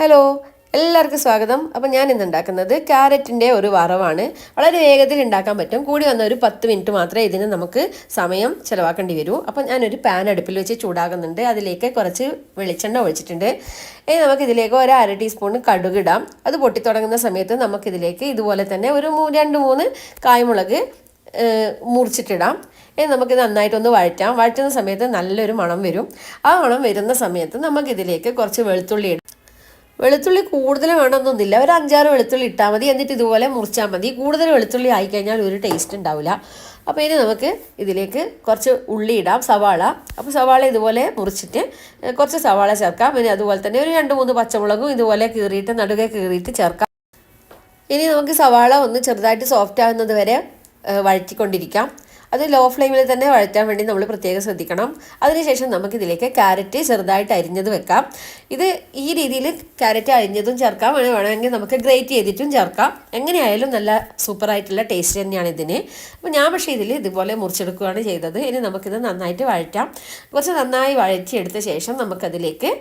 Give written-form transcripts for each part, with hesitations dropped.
Hello, എല്ലാവർക്കും സ്വാഗതം. അപ്പോൾ ഞാൻ ഇന്ന് ഉണ്ടാക്കുന്നത് ക്യാരറ്റിൻ്റെ ഒരു വറവാണ്. വളരെ വേഗത്തിൽ ഉണ്ടാക്കാൻ പറ്റും. കൂടി വന്ന ഒരു 10 മിനിറ്റ് മാത്രമേ ഇതിന് നമുക്ക് സമയം ചിലവാക്കേണ്ടി വരൂ. അപ്പോൾ ഞാനൊരു പാൻ അടുപ്പിൽ വെച്ച് ചൂടാകുന്നുണ്ട്. അതിലേക്ക് കുറച്ച് വെളിച്ചെണ്ണ ഒഴിച്ചിട്ടുണ്ട്. ഇനി നമുക്കിതിലേക്ക് ഒരു 1/2 ടീസ്പൂൺ കടുക് ഇടാം. അത് പൊട്ടിത്തുടങ്ങുന്ന സമയത്ത് നമുക്കിതിലേക്ക് ഇതുപോലെ തന്നെ ഒരു 2-3 കായ്മുളക് മുറിച്ചിട്ടിടാം. ഇനി നമുക്ക് നന്നായിട്ടൊന്ന് വഴറ്റാം. വഴറ്റുന്ന സമയത്ത് നല്ലൊരു മണം വരും. ആ മണം വരുന്ന സമയത്ത് നമുക്കിതിലേക്ക് കുറച്ച് വെളുത്തുള്ളി ഇടാം. വെളുത്തുള്ളി കൂടുതൽ വേണമെന്നൊന്നുമില്ല, ഒരു 5-6 വെളുത്തുള്ളി ഇട്ടാൽ മതി. എന്നിട്ട് ഇതുപോലെ മുറിച്ചാൽ മതി. കൂടുതൽ വെളുത്തുള്ളി ആയിക്കഴിഞ്ഞാൽ ഒരു ടേസ്റ്റ് ഉണ്ടാവില്ല. അപ്പോൾ ഇനി നമുക്ക് ഇതിലേക്ക് കുറച്ച് ഉള്ളി ഇടാം, സവാള. അപ്പോൾ സവാള ഇതുപോലെ മുറിച്ചിട്ട് കുറച്ച് സവാള ചേർക്കാം. പിന്നെ അതുപോലെ തന്നെ ഒരു 2-3 പച്ചമുളകും ഇതുപോലെ കീറിയിട്ട് നടുകെ കീറിയിട്ട് ചേർക്കാം. ഇനി നമുക്ക് സവാള ഒന്ന് ചെറുതായിട്ട് സോഫ്റ്റ് ആകുന്നത് വരെ വഴറ്റിക്കൊണ്ടിരിക്കാം. അത് ലോ ഫ്ലെയിമിൽ തന്നെ വഴറ്റാൻ വേണ്ടി നമ്മൾ പ്രത്യേകം ശ്രദ്ധിക്കണം. അതിനുശേഷം നമുക്കിതിലേക്ക് ക്യാരറ്റ് ചെറുതായിട്ട് അരിഞ്ഞത് വെക്കാം. ഇത് ഈ രീതിയിൽ ക്യാരറ്റ് അരിഞ്ഞതും ചേർക്കാം, വേണമെങ്കിൽ നമുക്ക് ഗ്രേറ്റ് ചെയ്തിട്ടും ചേർക്കാം. എങ്ങനെയായാലും നല്ല സൂപ്പറായിട്ടുള്ള ടേസ്റ്റ് തന്നെയാണ് ഇതിന്. അപ്പോൾ ഞാൻ പക്ഷേ ഇതിൽ ഇതുപോലെ മുറിച്ചെടുക്കുകയാണ് ചെയ്തത്. ഇനി നമുക്കിത് നന്നായിട്ട് വഴറ്റാം. കുറച്ച് നന്നായി വഴറ്റിയെടുത്ത ശേഷം നമുക്കതിലേക്ക്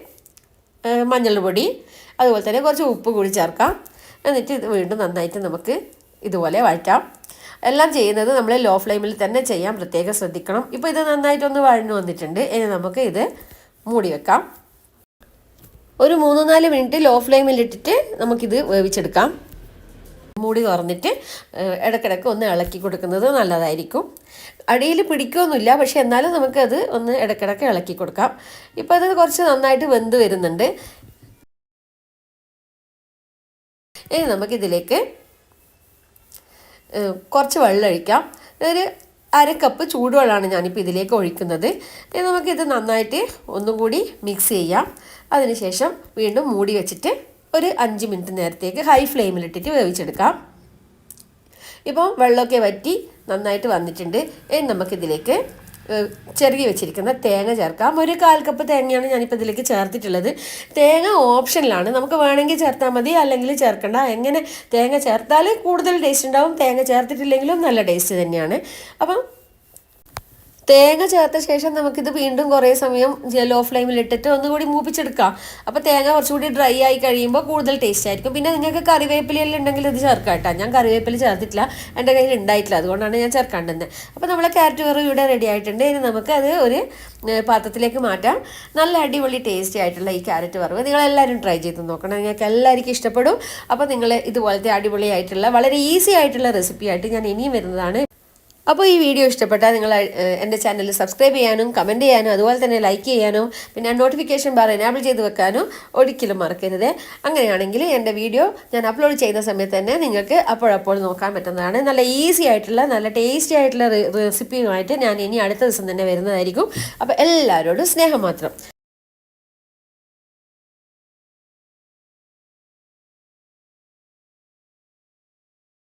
മഞ്ഞൾപ്പൊടി അതുപോലെ തന്നെ കുറച്ച് ഉപ്പ് കൂടി ചേർക്കാം. എന്നിട്ട് ഇത് വീണ്ടും നന്നായിട്ട് നമുക്ക് ഇതുപോലെ വഴറ്റാം. എല്ലാം ചെയ്യുന്നത് നമ്മൾ ലോ ഫ്ലെയിമിൽ തന്നെ ചെയ്യാൻ പ്രത്യേകം ശ്രദ്ധിക്കണം. ഇപ്പോൾ ഇത് നന്നായിട്ടൊന്ന് വഴന്നു വന്നിട്ടുണ്ട്. ഇനി നമുക്ക് ഇത് മൂടി വെക്കാം. ഒരു 3-4 മിനിറ്റ് ലോ ഫ്ലെയിമിലിട്ടിട്ട് നമുക്കിത് വേവിച്ചെടുക്കാം. മൂടി തുറന്നിട്ട് ഇടയ്ക്കിടയ്ക്ക് ഒന്ന് ഇളക്കി കൊടുക്കുന്നത് നല്ലതായിരിക്കും. അടിയിൽ പിടിക്കുകയൊന്നുമില്ല, പക്ഷെ എന്നാലും നമുക്കത് ഒന്ന് ഇടയ്ക്കിടയ്ക്ക് ഇളക്കി കൊടുക്കാം. ഇപ്പോൾ അത് കുറച്ച് നന്നായിട്ട് വെന്ത് വരുന്നുണ്ട്. ഇനി നമുക്കിതിലേക്ക് കുറച്ച് വെള്ളം ഒഴിക്കാം. ഒരു 1/2 കപ്പ് ചൂടുവെള്ളമാണ് ഞാനിപ്പോൾ ഇതിലേക്ക് ഒഴിക്കുന്നത്. നമുക്കിത് നന്നായിട്ട് ഒന്നും കൂടി മിക്സ് ചെയ്യാം. അതിനുശേഷം വീണ്ടും മൂടി വെച്ചിട്ട് ഒരു 5 മിനിറ്റ് നേരത്തേക്ക് ഹൈ ഫ്ലെയിമിലിട്ടിട്ട് വേവിച്ചെടുക്കാം. ഇപ്പം വെള്ളമൊക്കെ വറ്റി നന്നായിട്ട് വന്നിട്ടുണ്ട്. ഇനി നമുക്കിതിലേക്ക് ചെറുകി വെച്ചിരിക്കുന്ന തേങ്ങ ചേർക്കാം. ഒരു 1/4 കപ്പ് തേങ്ങയാണ് ഞാനിപ്പോൾ ഇതിലേക്ക് ചേർത്തിട്ടുള്ളത്. തേങ്ങ ഓപ്ഷനിലാണ്, നമുക്ക് വേണമെങ്കിൽ ചേർത്താൽ മതി, അല്ലെങ്കിൽ ചേർക്കണ്ട. എങ്ങനെ തേങ്ങ ചേർത്താൽ കൂടുതൽ ടേസ്റ്റ് ഉണ്ടാവും, തേങ്ങ ചേർത്തിട്ടില്ലെങ്കിലും നല്ല ടേസ്റ്റ് തന്നെയാണ്. അപ്പം തേങ്ങ ചേർത്ത ശേഷം നമുക്കിത് വീണ്ടും കുറേ സമയം ലോ ഫ്ലെയിമിലിട്ടിട്ട് ഒന്നുകൂടി മൂപ്പിച്ചെടുക്കാം. അപ്പോൾ തേങ്ങ കുറച്ചുകൂടി ഡ്രൈ ആയി കഴിയുമ്പോൾ കൂടുതൽ ടേസ്റ്റ് ആയിരിക്കും. പിന്നെ നിങ്ങൾക്ക് കറിവേപ്പിലയെല്ലാം ഉണ്ടെങ്കിൽ ഇത് ചേർക്കാം കേട്ടോ. ഞാൻ കറിവേപ്പില ചേർത്തിട്ടില്ല, എൻ്റെ കയ്യിൽ ഉണ്ടായിട്ടില്ല, അതുകൊണ്ടാണ് ഞാൻ ചേർക്കാണ്ടുന്നത്. അപ്പോൾ നമ്മളെ ക്യാരറ്റ് വറവ് ഇവിടെ റെഡി ആയിട്ടുണ്ട്. ഇനി നമുക്ക് അത് ഒരു പാത്രത്തിലേക്ക് മാറ്റാം. നല്ല അടിപൊളി ടേസ്റ്റി ആയിട്ടുള്ള ഈ ക്യാരറ്റ് വറവ് നിങ്ങളെല്ലാവരും ട്രൈ ചെയ്ത് നോക്കണം. നിങ്ങൾക്ക് എല്ലാവർക്കും ഇഷ്ടപ്പെടും. അപ്പോൾ നിങ്ങൾ ഇതുപോലത്തെ അടിപൊളിയായിട്ടുള്ള വളരെ ഈസി ആയിട്ടുള്ള റെസിപ്പി ആയിട്ട് ഞാൻ ഇനിയും വരുന്നതാണ്. അപ്പോൾ ഈ വീഡിയോ ഇഷ്ടപ്പെട്ടാൽ നിങ്ങൾ എൻ്റെ ചാനൽ സബ്സ്ക്രൈബ് ചെയ്യാനും കമൻറ്റ് ചെയ്യാനും അതുപോലെ തന്നെ ലൈക്ക് ചെയ്യാനും പിന്നെ നോട്ടിഫിക്കേഷൻ ബാർ എനേബിൾ ചെയ്ത് വെക്കാനും ഒരിക്കലും മറക്കരുത്. അങ്ങനെയാണെങ്കിൽ എൻ്റെ വീഡിയോ ഞാൻ അപ്ലോഡ് ചെയ്യുന്ന സമയത്ത് തന്നെ നിങ്ങൾക്ക് അപ്പോഴപ്പോൾ നോക്കാൻ പറ്റുന്നതാണ്. നല്ല ഈസി ആയിട്ടുള്ള നല്ല ടേസ്റ്റി ആയിട്ടുള്ള റെസിപ്പിയുമായിട്ട് ഞാൻ ഇനി അടുത്ത ദിവസം തന്നെ വരുന്നതായിരിക്കും. അപ്പോൾ എല്ലാവരോടും സ്നേഹം മാത്രം.